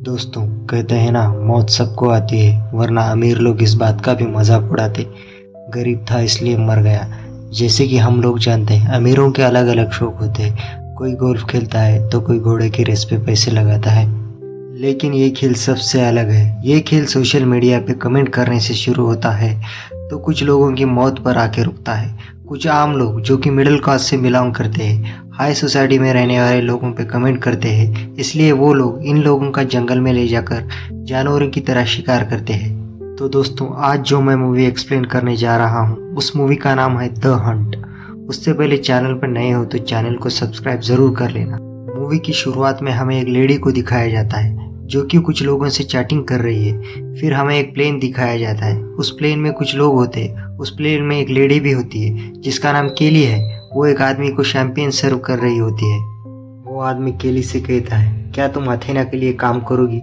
दोस्तों, कहते हैं ना, मौत सबको आती है, वरना अमीर लोग इस बात का भी मजाक उड़ाते, गरीब था इसलिए मर गया। जैसे कि हम लोग जानते हैं, अमीरों के अलग अलग शौक होते हैं। कोई गोल्फ खेलता है तो कोई घोड़े की रेस पे पैसे लगाता है। लेकिन ये खेल सबसे अलग है। ये खेल सोशल मीडिया पे कमेंट करने से शुरू होता है तो कुछ लोगों की मौत पर आके रुकता है। कुछ आम लोग जो कि मिडिल क्लास से बिलोंग करते हैं, हाई सोसाइटी में रहने वाले लोगों पे कमेंट करते हैं, इसलिए वो लोग इन लोगों का जंगल में ले जाकर जानवरों की तरह शिकार करते हैं। तो दोस्तों, आज जो मैं मूवी एक्सप्लेन करने जा रहा हूँ, उस मूवी का नाम है द हंट। उससे पहले चैनल पर नए हो तो चैनल को सब्सक्राइब जरूर कर लेना। मूवी की शुरुआत में हमें एक लेडी को दिखाया जाता है जो कि कुछ लोगों से चैटिंग कर रही है। फिर हमें एक प्लेन दिखाया जाता है। उस प्लेन में कुछ लोग होते हैं। उस प्लेन में एक लेडी भी होती है जिसका नाम केली है। वो एक आदमी को शैंपेन सर्व कर रही होती है। वो आदमी केली से कहता है, क्या तुम अथेना के लिए काम करोगी?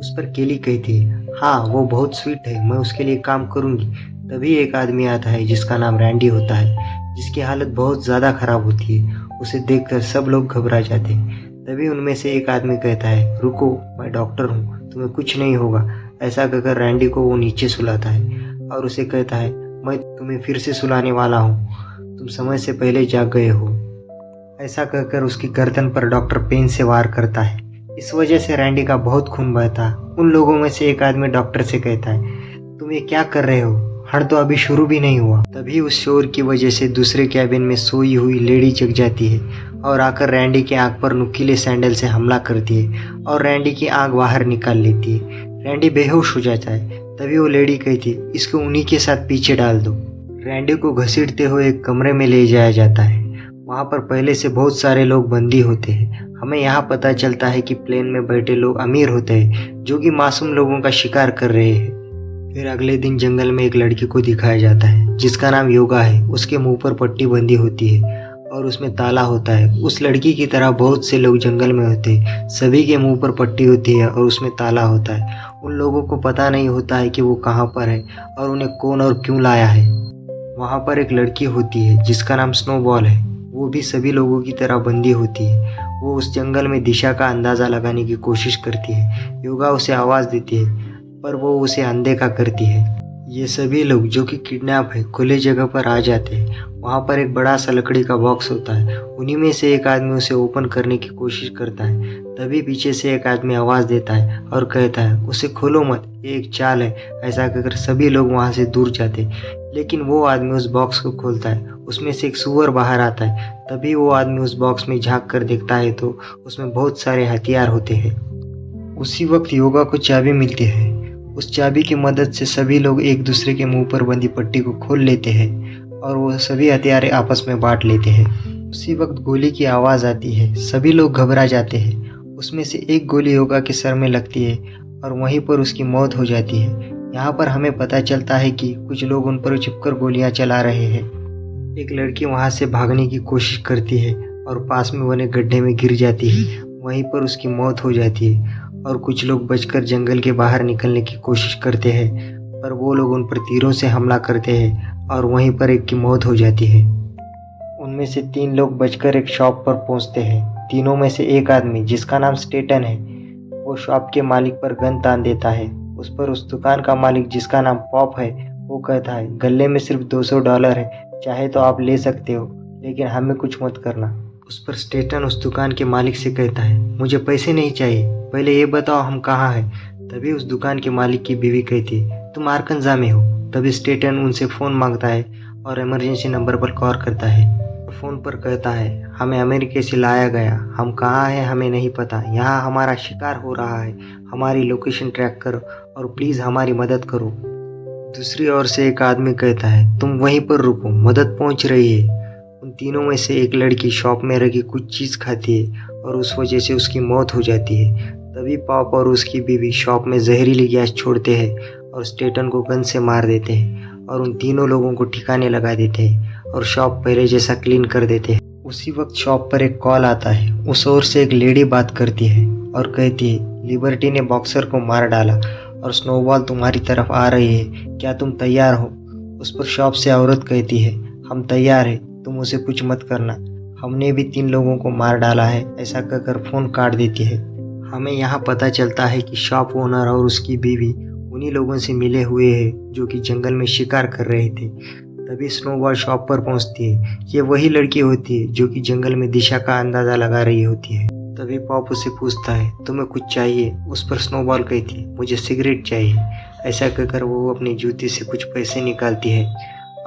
उस पर केली कहती है, हाँ, वो बहुत स्वीट है, मैं उसके लिए काम करूंगी। तभी एक आदमी आता है जिसका नाम रैंडी होता है, जिसकी हालत बहुत ज़्यादा खराब होती है। उसे देखकर सब लोग घबरा जाते हैं। तभी उनमें से एक आदमी कहता है, रुको, मैं डॉक्टर हूँ, तुम्हें कुछ नहीं होगा। ऐसा कहकर रैंडी को वो नीचे सुलाता है और उसे कहता है, मैं तुम्हें फिर से सुलाने वाला हूँ, तुम समय से पहले जाग गए हो। ऐसा कहकर उसकी गर्दन पर डॉक्टर पेन से वार करता है। इस वजह से रैंडी का बहुत खून बहता है। उन लोगों में से एक आदमी डॉक्टर से कहता है, तुम ये क्या कर रहे हो? हंट तो अभी शुरू भी नहीं हुआ। तभी उस शोर की वजह से दूसरे कैबिन में सोई हुई लेडी जग जाती है और आकर रैंडी की आंख पर नुकीले सैंडल से हमला करती है और रैंडी की आंख बाहर निकाल लेती है। रैंडी बेहोश हो जाता है। तभी वो लेडी कहती है, इसको उन्हीं के साथ पीछे डाल दो। रैंडी को घसीटते हुए एक कमरे में ले जाया जाता है। वहाँ पर पहले से बहुत सारे लोग बंदी होते हैं। हमें यहाँ पता चलता है कि प्लेन में बैठे लोग अमीर होते हैं जो कि मासूम लोगों का शिकार कर रहे हैं। फिर अगले दिन जंगल में एक लड़की को दिखाया जाता है जिसका नाम योगा है। उसके मुंह पर पट्टी बंधी होती है और उसमें ताला होता है। उस लड़की की तरह बहुत से लोग जंगल में होते हैं। सभी के मुंह पर पट्टी होती है और उसमें ताला होता है। उन लोगों को पता नहीं होता है कि वो कहाँ पर है और उन्हें कौन और क्यों लाया है। वहाँ पर एक लड़की होती है जिसका नाम स्नोबॉल है। वो भी सभी लोगों की तरह बंदी होती है। वो उस जंगल में दिशा का अंदाज़ा लगाने की कोशिश करती है। योगा उसे आवाज़ देती है पर वो उसे अनदेखा करती है। ये सभी लोग जो कि किडनैप है खुले जगह पर आ जाते हैं। वहाँ पर एक बड़ा सा लकड़ी का बॉक्स होता है। उन्हीं में से एक आदमी उसे ओपन करने की कोशिश करता है। तभी पीछे से एक आदमी आवाज़ देता है और कहता है, उसे खोलो मत, ये एक चाल है। ऐसा कहकर सभी लोग वहाँ से दूर जाते हैं। लेकिन वो आदमी उस बॉक्स को खोलता है। उसमें से एक सुअर बाहर आता है। तभी वो आदमी उस बॉक्स में झांक कर देखता है तो उसमें बहुत सारे हथियार होते हैं। उसी वक्त योगा को चाबी मिलती है। उस चाबी की मदद से सभी लोग एक दूसरे के मुंह पर बंधी पट्टी को खोल लेते हैं और वो सभी हथियार आपस में बांट लेते हैं। उसी वक्त गोली की आवाज़ आती है। सभी लोग घबरा जाते हैं। उसमें से एक गोली योगा के सर में लगती है और वहीं पर उसकी मौत हो जाती है। यहाँ पर हमें पता चलता है कि कुछ लोग उन पर छिपकर गोलियां चला रहे हैं। एक लड़की वहाँ से भागने की कोशिश करती है और पास में बने गड्ढे में गिर जाती है। वहीं पर उसकी मौत हो जाती है और कुछ लोग बचकर जंगल के बाहर निकलने की कोशिश करते हैं पर वो लोग उन पर तीरों से हमला करते हैं और वहीं पर एक की मौत हो जाती है। उनमें से 3 लोग बचकर एक शॉप पर पहुंचते हैं। तीनों में से एक आदमी जिसका नाम स्टेटन है, वो शॉप के मालिक पर गन तान देता है। उस पर उस दुकान का मालिक जिसका नाम पॉप है, वो कहता है, गले में सिर्फ $200 है, चाहे तो आप ले सकते हो, लेकिन हमें कुछ मत करना। उस पर स्टेटन उस दुकान के मालिक से कहता है, मुझे पैसे नहीं चाहिए, पहले ये बताओ हम कहाँ हैं। तभी उस दुकान के मालिक की बीवी कहती है, तुम आरकंजा में हो। तभी स्टेटन उनसे फ़ोन मांगता है और इमरजेंसी नंबर पर कॉल करता है। फ़ोन पर कहता है, हमें अमेरिका से लाया गया, हम कहाँ हैं हमें नहीं पता, यहाँ हमारा शिकार हो रहा है, हमारी लोकेशन ट्रैक करो और प्लीज़ हमारी मदद करो। दूसरी ओर से एक आदमी कहता है, तुम वहीं पर रुको, मदद पहुँच रही है। उन तीनों में से एक लड़की शॉप में रखी कुछ चीज़ खाती है और उस वजह से उसकी मौत हो जाती है। तभी पॉप और उसकी बीवी शॉप में जहरीली गैस छोड़ते हैं और स्टेटन को गन से मार देते हैं और उन तीनों लोगों को ठिकाने लगा देते हैं और शॉप पहले जैसा क्लीन कर देते हैं। उसी वक्त शॉप पर एक कॉल आता है। उस ओर से एक लेडी बात करती है और कहती है, लिबर्टी ने बॉक्सर को मार डाला और स्नोबॉल तुम्हारी तरफ आ रही है, क्या तुम तैयार हो? उस पर शॉप से औरत कहती है, हम तैयार हैं, तुम उसे कुछ मत करना, हमने भी 3 लोगों को मार डाला है। ऐसा कहकर फ़ोन काट देती है। हमें यहाँ पता चलता है कि शॉप ओनर और उसकी बीवी उन्हीं लोगों से मिले हुए हैं जो कि जंगल में शिकार कर रहे थे। तभी स्नोबॉल शॉप पर पहुंचती है। ये वही लड़की होती है जो कि जंगल में दिशा का अंदाजा लगा रही होती है। तभी पॉप उसे पूछता है, तुम्हें कुछ चाहिए? उस पर स्नोबॉल कहती है, मुझे सिगरेट चाहिए। ऐसा कहकर वो अपनी जूती से कुछ पैसे निकालती है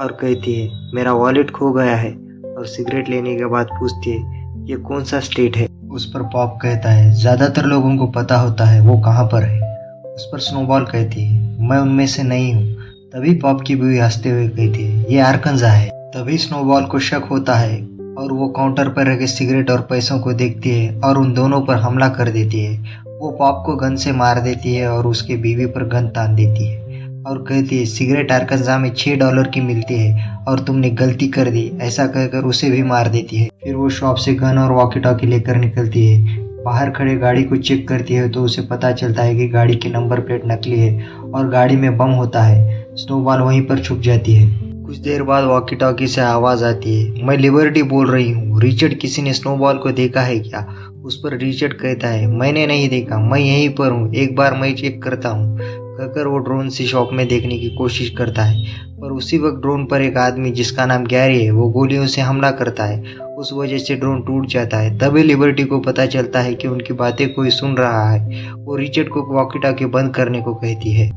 और कहती है, मेरा वॉलेट खो गया है। और सिगरेट लेने के बाद पूछती है, ये कौन सा स्टेट है? उस पर पॉप कहता है, ज़्यादातर लोगों को पता होता है वो कहाँ पर है। उस पर स्नोबॉल कहती है, मैं उनमें से नहीं हूँ। तभी पॉप की बीवी हंसते हुए कहती है, ये आर्कन्जा है। तभी स्नोबॉल को शक होता है और वो काउंटर पर रखे सिगरेट और पैसों को देखती है और उन दोनों पर हमला कर देती है। वो पॉप को गन से मार देती है और उसके बीवी पर गन तान देती है और कहती है, सिगरेट आर्कन्जा में $6 की मिलती है और तुमने गलती कर दी। ऐसा कहकर उसे भी मार देती है। फिर वो शॉप से गन और वॉकी टॉकी लेकर निकलती है। बाहर खड़े गाड़ी को चेक करती है तो उसे पता चलता है कि गाड़ी की नंबर प्लेट नकली है और गाड़ी में बम होता है। स्नोबॉल वहीं पर छुप जाती है। कुछ देर बाद वॉकी टॉकी से आवाज़ आती है, मैं लिबर्टी बोल रही हूँ। रिचर्ड, किसी ने स्नोबॉल को देखा है क्या? उस पर रिचर्ड कहता है, मैंने नहीं देखा, मैं यहीं पर हूँ, एक बार मैं चेक करता हूँ। कहकर वो ड्रोन से शॉप में देखने की कोशिश करता है, पर उसी वक्त ड्रोन पर एक आदमी जिसका नाम गैरी है वो गोलियों से हमला करता है। उस वजह से ड्रोन टूट जाता है। तभी लिबर्टी को पता चलता है कि उनकी बातें कोई सुन रहा है। वो रिचर्ड को वॉकी टॉकी बंद करने को कहती है।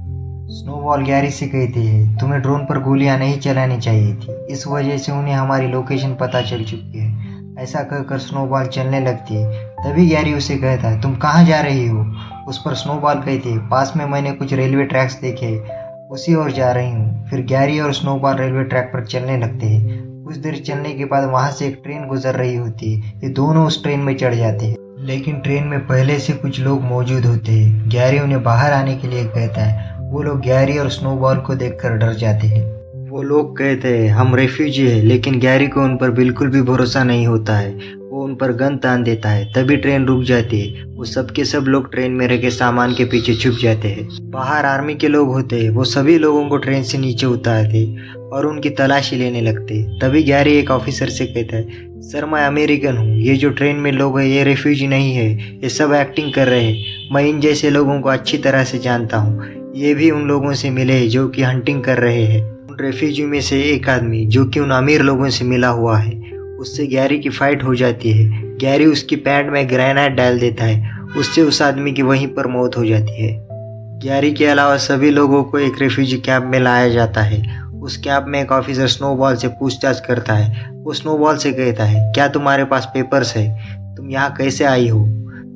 स्नोबॉल गैरी से कहती है, तुम्हें ड्रोन पर गोलियां नहीं चलानी चाहिए थी, इस वजह से उन्हें हमारी लोकेशन पता चल चुकी है। ऐसा कहकर स्नोबॉल चलने लगती है। तभी गैरी उसे कहता है, तुम कहाँ जा रही हो? उस पर स्नोबॉल कहती है, पास में मैंने कुछ रेलवे ट्रैक्स देखे, उसी ओर जा रही हूँ। फिर गैरी और स्नोबॉल रेलवे ट्रैक पर चलने लगते हैं। कुछ देर चलने के बाद वहाँ से एक ट्रेन गुजर रही होती है। ये दोनों उस ट्रेन में चढ़ जाते हैं, लेकिन ट्रेन में पहले से कुछ लोग मौजूद होते हैं। गैरी उन्हें बाहर आने के लिए कहता है। वो लोग गैरी और स्नोबॉल को देखकर डर जाते हैं। वो लोग कहते हैं, हम रेफ्यूजी हैं, लेकिन गैरी को उन पर बिल्कुल भी भरोसा नहीं होता है। वो उन पर गन तान देता है। तभी ट्रेन रुक जाती है। वो सबके सब लोग ट्रेन में रखे सामान के पीछे छुप जाते हैं। बाहर आर्मी के लोग होते हैं। वो सभी लोगों को ट्रेन से नीचे उतारते और उनकी तलाशी लेने लगते। तभी गैरी एक ऑफिसर से कहता है, सर मैं अमेरिकन हूँ, ये जो ट्रेन में लोग हैं ये रेफ्यूजी नहीं है, ये सब एक्टिंग कर रहे हैं। मैं इन जैसे लोगों को अच्छी तरह से जानता हूँ। ये भी उन लोगों से मिले हैं जो कि हंटिंग कर रहे हैं। उन रेफ्यूजी में से एक आदमी जो कि उन अमीर लोगों से मिला हुआ है, उससे गैरी की फाइट हो जाती है। गैरी उसकी पैंट में ग्रेनाइट डाल देता है, उससे उस आदमी की वहीं पर मौत हो जाती है। गैरी के अलावा सभी लोगों को एक रेफ्यूजी कैंप में लाया जाता है। उस कैंप में एक ऑफिसर स्नोबॉल से पूछताछ करता है। वो स्नोबॉल से कहता है, क्या तुम्हारे पास पेपर्स है? तुम यहाँ कैसे आई हो?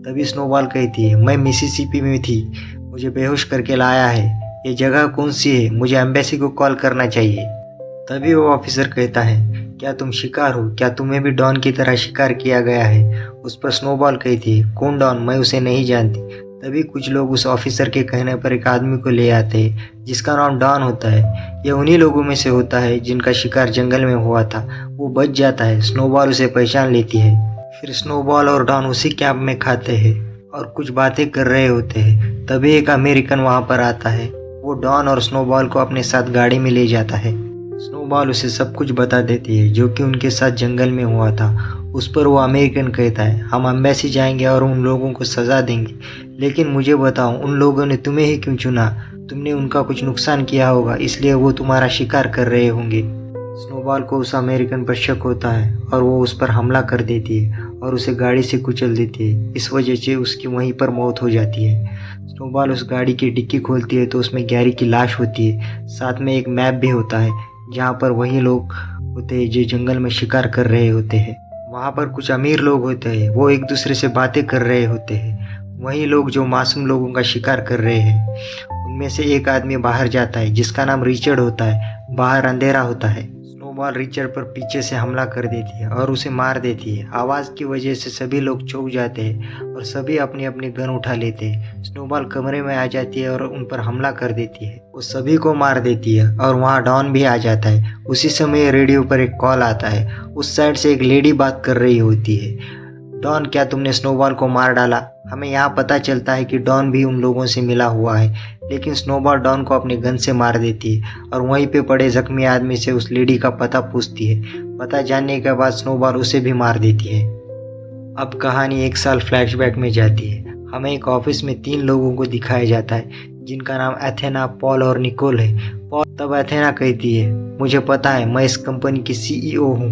तभी स्नोबॉल कहती है, मैं मिसिसिपी में थी, मुझे बेहोश करके लाया है। ये जगह कौन सी है? मुझे एम्बेसी को कॉल करना चाहिए। तभी वो ऑफिसर कहता है, क्या तुम शिकार हो? क्या तुम्हें भी डॉन की तरह शिकार किया गया है? उस पर स्नोबॉल कहती है, कौन डॉन? मैं उसे नहीं जानती। तभी कुछ लोग उस ऑफिसर के कहने पर एक आदमी को ले आते हैं जिसका नाम डॉन होता है। यह उन्हीं लोगों में से होता है जिनका शिकार जंगल में हुआ था। वो बच जाता है। स्नोबॉल उसे पहचान लेती है। फिर स्नोबॉल और डॉन उसी कैंप में खाते हैं और कुछ बातें कर रहे होते हैं। तभी एक अमेरिकन वहाँ पर आता है। वो डॉन और स्नोबॉल को अपने साथ गाड़ी में ले जाता है। स्नोबॉल उसे सब कुछ बता देती है जो कि उनके साथ जंगल में हुआ था। उस पर वो अमेरिकन कहता है, हम एम्बेसी जाएंगे और उन लोगों को सज़ा देंगे, लेकिन मुझे बताओ उन लोगों ने तुम्हें ही क्यों चुना? तुमने उनका कुछ नुकसान किया होगा, इसलिए वो तुम्हारा शिकार कर रहे होंगे। स्नोबॉल को उस अमेरिकन पर शक होता है और वो उस पर हमला कर देती है और उसे गाड़ी से कुचल देती है। इस वजह से उसकी वहीं पर मौत हो जाती है। स्नोबॉल उस गाड़ी की डिक्की खोलती है तो उसमें गैरी की लाश होती है। साथ में एक मैप भी होता है जहाँ पर वही लोग होते हैं जो जंगल में शिकार कर रहे होते हैं। वहाँ पर कुछ अमीर लोग होते हैं, वो एक दूसरे से बातें कर रहे होते हैं। वही लोग जो मासूम लोगों का शिकार कर रहे हैं। उनमें से एक आदमी बाहर जाता है जिसका नाम रिचर्ड होता है। बाहर अंधेरा होता है। स्नोबॉल रिचर्ड पर पीछे से हमला कर देती है और उसे मार देती है। आवाज़ की वजह से सभी लोग चौंक जाते हैं और सभी अपनी अपनी गन उठा लेते हैं। स्नोबॉल कमरे में आ जाती है और उन पर हमला कर देती है। वो सभी को मार देती है और वहाँ डॉन भी आ जाता है। उसी समय रेडियो पर एक कॉल आता है। उस साइड से एक लेडी बात कर रही होती है, डॉन क्या तुमने स्नोबॉल को मार डाला? हमें यहाँ पता चलता है कि डॉन भी उन लोगों से मिला हुआ है, लेकिन स्नोबॉल डॉन को अपने गन से मार देती है और वहीं पे पड़े जख्मी आदमी से उस लेडी का पता पूछती है। पता जानने के बाद स्नोबॉल उसे भी मार देती है। अब कहानी 1 साल फ्लैशबैक में जाती है। हमें एक ऑफिस में 3 लोगों को दिखाया जाता है जिनका नाम एथेना, पॉल और निकोल है। तब एथेना कहती है, मुझे पता है, मैं इस कंपनी की CEO हूँ।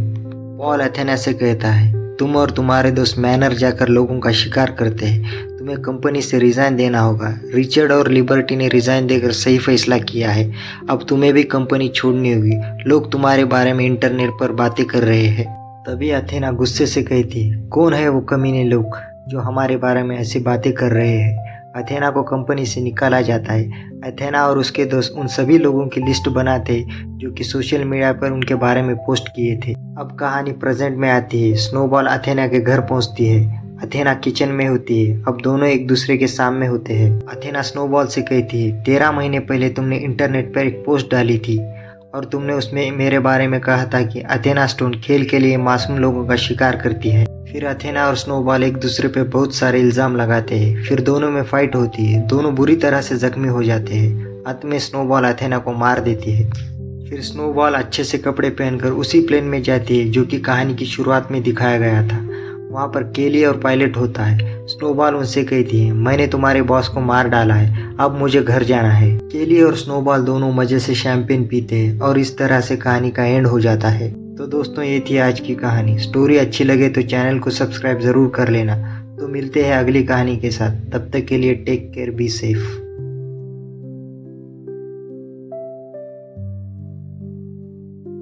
पॉल एथेना से कहता है, तुम और तुम्हारे दोस्त मैनर जाकर लोगों का शिकार करते हैं, तुम्हें कंपनी से रिजाइन देना होगा। रिचर्ड और लिबर्टी ने रिजाइन देकर सही फैसला किया है। अब तुम्हें भी कंपनी छोड़नी होगी, लोग तुम्हारे बारे में इंटरनेट पर बातें कर रहे हैं। तभी एथेना गुस्से से कहती, कौन है वो कमीने लोग जो हमारे बारे में ऐसी बातें कर रहे हैं। एथेना को कंपनी से निकाला जाता है। एथेना और उसके दोस्त उन सभी लोगों की लिस्ट बनाते हैं जो कि सोशल मीडिया पर उनके बारे में पोस्ट किए थे। अब कहानी प्रेजेंट में आती है। स्नोबॉल एथेना के घर पहुंचती है। एथेना किचन में होती है। अब दोनों एक दूसरे के सामने होते हैं। एथेना स्नोबॉल से कहती है, 13 महीने पहले तुमने इंटरनेट पर एक पोस्ट डाली थी और तुमने उसमें मेरे बारे में कहा था कि एथेना स्टोन खेल के लिए मासूम लोगों का शिकार करती है। फिर एथेना और स्नोबॉल एक दूसरे पे बहुत सारे इल्जाम लगाते हैं। फिर दोनों में फाइट होती है। दोनों बुरी तरह से जख्मी हो जाते हैं। अंत में स्नोबॉल एथेना को मार देती है। फिर स्नोबॉल अच्छे से कपड़े पहनकर उसी प्लेन में जाती है जो कि कहानी की शुरुआत में दिखाया गया था। वहाँ पर केली और पायलट होता है। स्नोबॉल उनसे कहती है, मैंने तुम्हारे बॉस को मार डाला है, अब मुझे घर जाना है। केली और स्नोबॉल दोनों मजे से शैंपेन पीते हैं और इस तरह से कहानी का एंड हो जाता है। तो दोस्तों, ये थी आज की कहानी। स्टोरी अच्छी लगे तो चैनल को सब्सक्राइब जरूर कर लेना। तो मिलते हैं अगली कहानी के साथ। तब तक के लिए टेक केयर, बी सेफ।